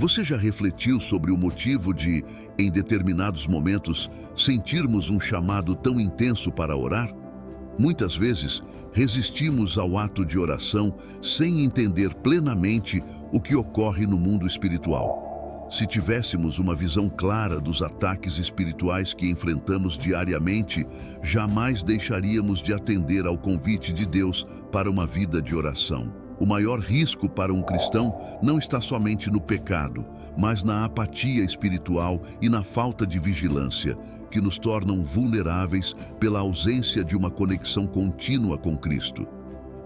Você já refletiu sobre o motivo de, em determinados momentos, sentirmos um chamado tão intenso para orar? Muitas vezes, resistimos ao ato de oração sem entender plenamente o que ocorre no mundo espiritual. Se tivéssemos uma visão clara dos ataques espirituais que enfrentamos diariamente, jamais deixaríamos de atender ao convite de Deus para uma vida de oração. O maior risco para um cristão não está somente no pecado, mas na apatia espiritual e na falta de vigilância, que nos tornam vulneráveis pela ausência de uma conexão contínua com Cristo.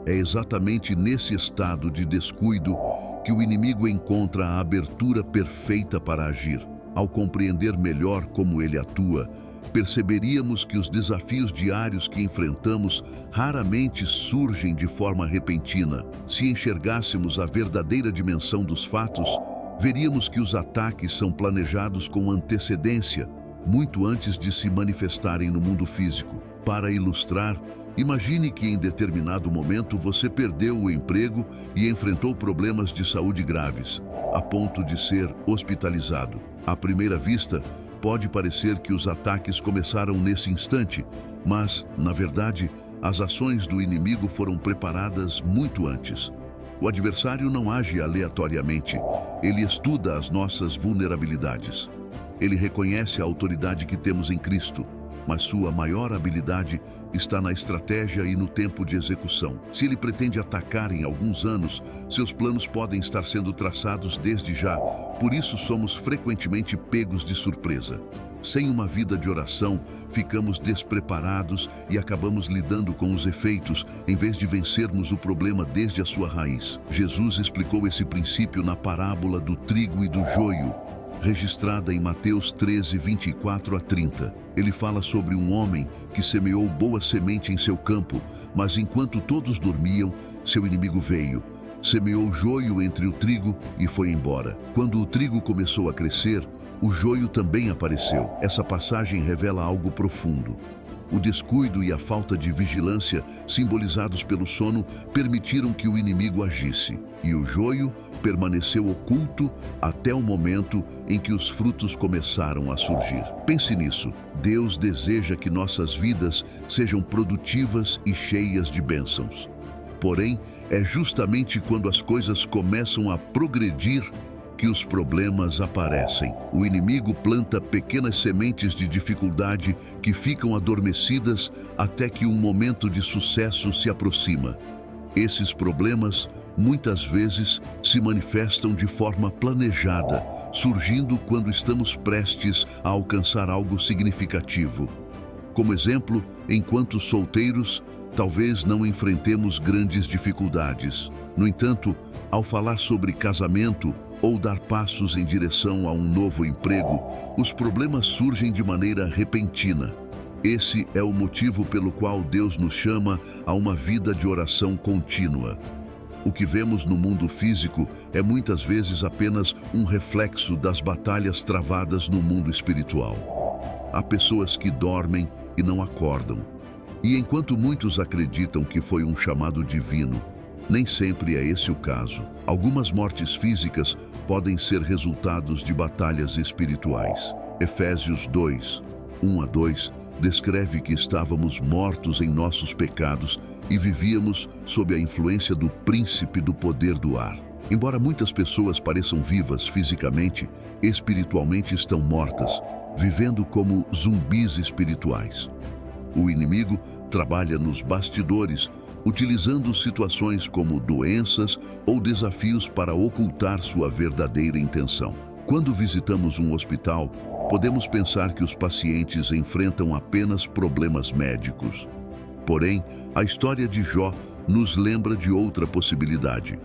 É exatamente nesse estado de descuido que o inimigo encontra a abertura perfeita para agir. Ao compreender melhor como ele atua, perceberíamos que os desafios diários que enfrentamos raramente surgem de forma repentina. Se enxergássemos a verdadeira dimensão dos fatos, veríamos que os ataques são planejados com antecedência, muito antes de se manifestarem no mundo físico. Para ilustrar, imagine que em determinado momento você perdeu o emprego e enfrentou problemas de saúde graves, a ponto de ser hospitalizado. À primeira vista, pode parecer que os ataques começaram nesse instante, mas, na verdade, as ações do inimigo foram preparadas muito antes. O adversário não age aleatoriamente, ele estuda as nossas vulnerabilidades. Ele reconhece a autoridade que temos em Cristo, mas sua maior habilidade está na estratégia e no tempo de execução. Se ele pretende atacar em alguns anos, seus planos podem estar sendo traçados desde já, por isso somos frequentemente pegos de surpresa. Sem uma vida de oração, ficamos despreparados e acabamos lidando com os efeitos, em vez de vencermos o problema desde a sua raiz. Jesus explicou esse princípio na parábola do trigo e do joio, registrada em Mateus 13, 24 a 30. Ele fala sobre um homem que semeou boa semente em seu campo, mas enquanto todos dormiam, seu inimigo veio, semeou joio entre o trigo e foi embora. Quando o trigo começou a crescer, o joio também apareceu. Essa passagem revela algo profundo. O descuido e a falta de vigilância, simbolizados pelo sono, permitiram que o inimigo agisse, e o joio permaneceu oculto até o momento em que os frutos começaram a surgir. Pense nisso. Deus deseja que nossas vidas sejam produtivas e cheias de bênçãos. Porém, é justamente quando as coisas começam a progredir que os problemas aparecem. O inimigo planta pequenas sementes de dificuldade que ficam adormecidas até que um momento de sucesso se aproxima. Esses problemas, muitas vezes, se manifestam de forma planejada, surgindo quando estamos prestes a alcançar algo significativo. Como exemplo, enquanto solteiros, talvez não enfrentemos grandes dificuldades. No entanto, ao falar sobre casamento ou dar passos em direção a um novo emprego, os problemas surgem de maneira repentina. Esse é o motivo pelo qual Deus nos chama a uma vida de oração contínua. O que vemos no mundo físico é muitas vezes apenas um reflexo das batalhas travadas no mundo espiritual. Há pessoas que dormem e não acordam. E enquanto muitos acreditam que foi um chamado divino, nem sempre é esse o caso. Algumas mortes físicas podem ser resultados de batalhas espirituais. Efésios 2, 1 a 2, descreve que estávamos mortos em nossos pecados e vivíamos sob a influência do príncipe do poder do ar. Embora muitas pessoas pareçam vivas fisicamente, espiritualmente estão mortas, vivendo como zumbis espirituais. O inimigo trabalha nos bastidores, utilizando situações como doenças ou desafios para ocultar sua verdadeira intenção. Quando visitamos um hospital, podemos pensar que os pacientes enfrentam apenas problemas médicos. Porém, a história de Jó nos lembra de outra possibilidade.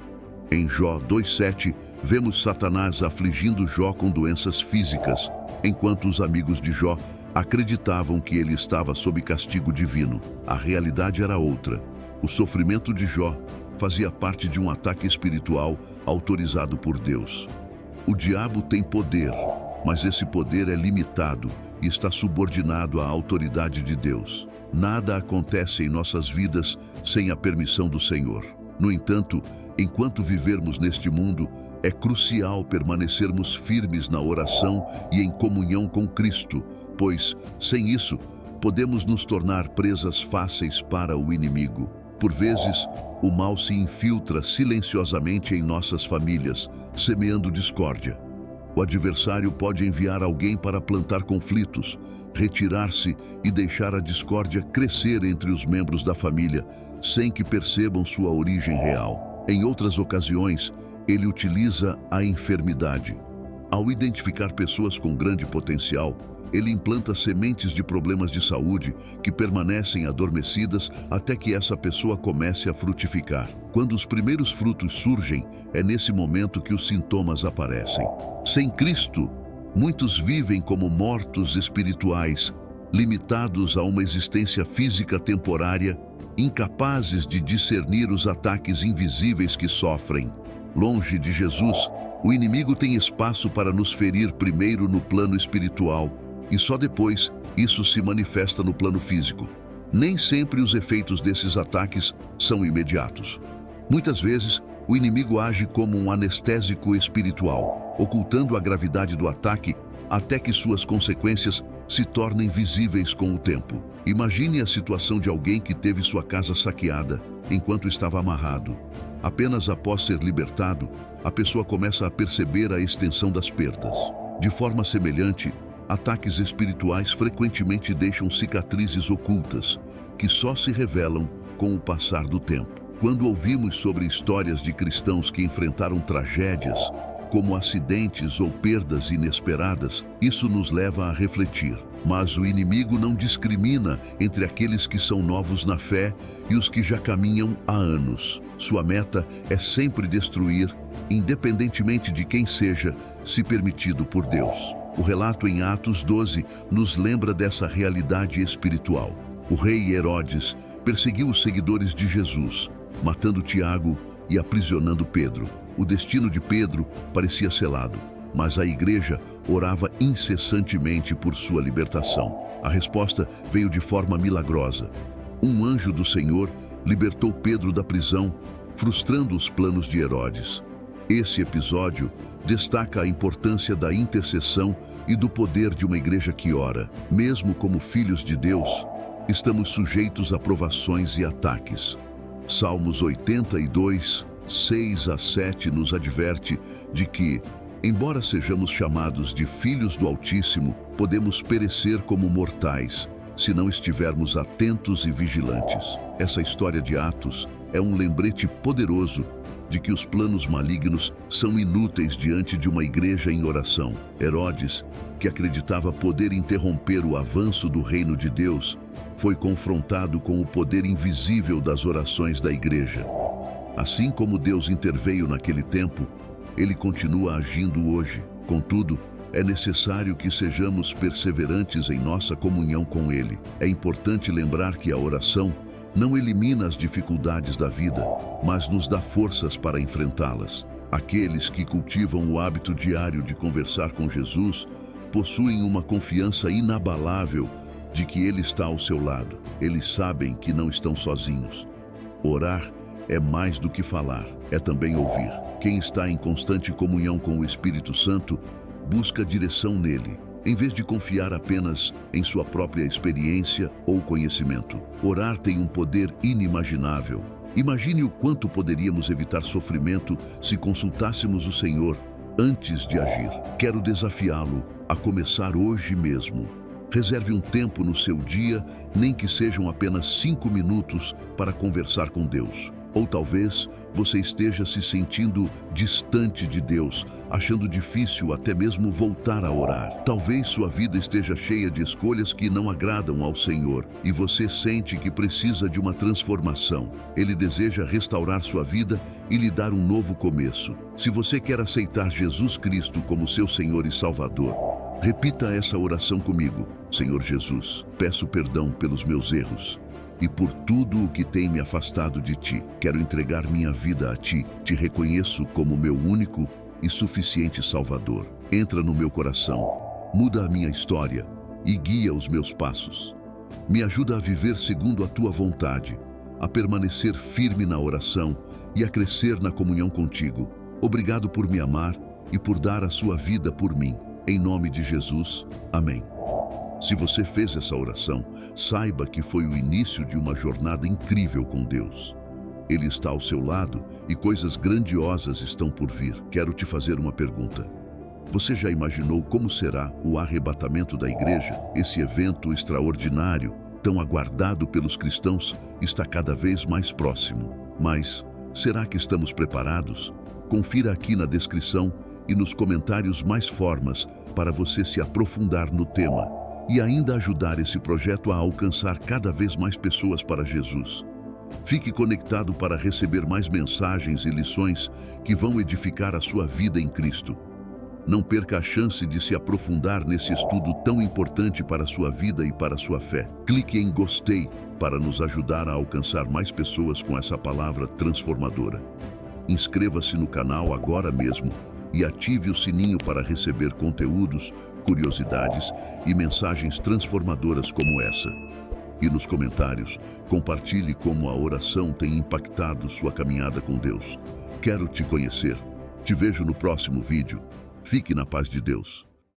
Em Jó 2:7, vemos Satanás afligindo Jó com doenças físicas, enquanto os amigos de Jó acreditavam que ele estava sob castigo divino. A realidade era outra. O sofrimento de Jó fazia parte de um ataque espiritual autorizado por Deus. O diabo tem poder, mas esse poder é limitado e está subordinado à autoridade de Deus. Nada acontece em nossas vidas sem a permissão do Senhor. No entanto, enquanto vivermos neste mundo, é crucial permanecermos firmes na oração e em comunhão com Cristo, pois, sem isso, podemos nos tornar presas fáceis para o inimigo. Por vezes, o mal se infiltra silenciosamente em nossas famílias, semeando discórdia. O adversário pode enviar alguém para plantar conflitos, retirar-se e deixar a discórdia crescer entre os membros da família, sem que percebam sua origem real. Em outras ocasiões, ele utiliza a enfermidade. Ao identificar pessoas com grande potencial, ele implanta sementes de problemas de saúde que permanecem adormecidas até que essa pessoa comece a frutificar. Quando os primeiros frutos surgem, é nesse momento que os sintomas aparecem. Sem Cristo, muitos vivem como mortos espirituais, limitados a uma existência física temporária, incapazes de discernir os ataques invisíveis que sofrem. Longe de Jesus, o inimigo tem espaço para nos ferir primeiro no plano espiritual, e só depois isso se manifesta no plano físico. Nem sempre os efeitos desses ataques são imediatos. Muitas vezes, o inimigo age como um anestésico espiritual, ocultando a gravidade do ataque até que suas consequências se tornem visíveis com o tempo. Imagine a situação de alguém que teve sua casa saqueada enquanto estava amarrado. Apenas após ser libertado, a pessoa começa a perceber a extensão das perdas. De forma semelhante, ataques espirituais frequentemente deixam cicatrizes ocultas, que só se revelam com o passar do tempo. Quando ouvimos sobre histórias de cristãos que enfrentaram tragédias, como acidentes ou perdas inesperadas, isso nos leva a refletir. Mas o inimigo não discrimina entre aqueles que são novos na fé e os que já caminham há anos. Sua meta é sempre destruir, independentemente de quem seja, se permitido por Deus. O relato em Atos 12 nos lembra dessa realidade espiritual. O rei Herodes perseguiu os seguidores de Jesus, matando Tiago e aprisionando Pedro. O destino de Pedro parecia selado, mas a igreja orava incessantemente por sua libertação. A resposta veio de forma milagrosa. Um anjo do Senhor libertou Pedro da prisão, frustrando os planos de Herodes. Esse episódio destaca a importância da intercessão e do poder de uma igreja que ora. Mesmo como filhos de Deus, estamos sujeitos a provações e ataques. Salmos 82, 6 a 7 nos adverte de que, embora sejamos chamados de filhos do Altíssimo, podemos perecer como mortais, se não estivermos atentos e vigilantes. Essa história de Atos é um lembrete poderoso de que os planos malignos são inúteis diante de uma igreja em oração. Herodes, que acreditava poder interromper o avanço do reino de Deus, foi confrontado com o poder invisível das orações da igreja. Assim como Deus interveio naquele tempo, Ele continua agindo hoje. Contudo, é necessário que sejamos perseverantes em nossa comunhão com Ele. É importante lembrar que a oração não elimina as dificuldades da vida, mas nos dá forças para enfrentá-las. Aqueles que cultivam o hábito diário de conversar com Jesus possuem uma confiança inabalável de que Ele está ao seu lado. Eles sabem que não estão sozinhos. Orar é mais do que falar, é também ouvir. Quem está em constante comunhão com o Espírito Santo busca direção nele, em vez de confiar apenas em sua própria experiência ou conhecimento. Orar tem um poder inimaginável. Imagine o quanto poderíamos evitar sofrimento se consultássemos o Senhor antes de agir. Quero desafiá-lo a começar hoje mesmo. Reserve um tempo no seu dia, nem que sejam apenas 5 minutos, para conversar com Deus. Ou talvez você esteja se sentindo distante de Deus, achando difícil até mesmo voltar a orar. Talvez sua vida esteja cheia de escolhas que não agradam ao Senhor e você sente que precisa de uma transformação. Ele deseja restaurar sua vida e lhe dar um novo começo. Se você quer aceitar Jesus Cristo como seu Senhor e Salvador, repita essa oração comigo. Senhor Jesus, peço perdão pelos meus erros e por tudo o que tem me afastado de Ti. Quero entregar minha vida a Ti. Te reconheço como meu único e suficiente Salvador. Entra no meu coração, muda a minha história e guia os meus passos. Me ajuda a viver segundo a Tua vontade. a permanecer firme na oração e a crescer na comunhão contigo. Obrigado por me amar e por dar a sua vida por mim. Em nome de Jesus, amém. Se você fez essa oração, saiba que foi o início de uma jornada incrível com Deus. Ele está ao seu lado e coisas grandiosas estão por vir. Quero te fazer uma pergunta. Você já imaginou como será o arrebatamento da igreja? Esse evento extraordinário, tão aguardado pelos cristãos, está cada vez mais próximo. Mas será que estamos preparados? Confira aqui na descrição e nos comentários mais formas para você se aprofundar no tema e ainda ajudar esse projeto a alcançar cada vez mais pessoas para Jesus. Fique conectado para receber mais mensagens e lições que vão edificar a sua vida em Cristo. Não perca a chance de se aprofundar nesse estudo tão importante para a sua vida e para a sua fé. Clique em gostei para nos ajudar a alcançar mais pessoas com essa palavra transformadora. Inscreva-se no canal agora mesmo e ative o sininho para receber conteúdos, curiosidades e mensagens transformadoras como essa. E nos comentários, compartilhe como a oração tem impactado sua caminhada com Deus. Quero te conhecer. Te vejo no próximo vídeo. Fique na paz de Deus.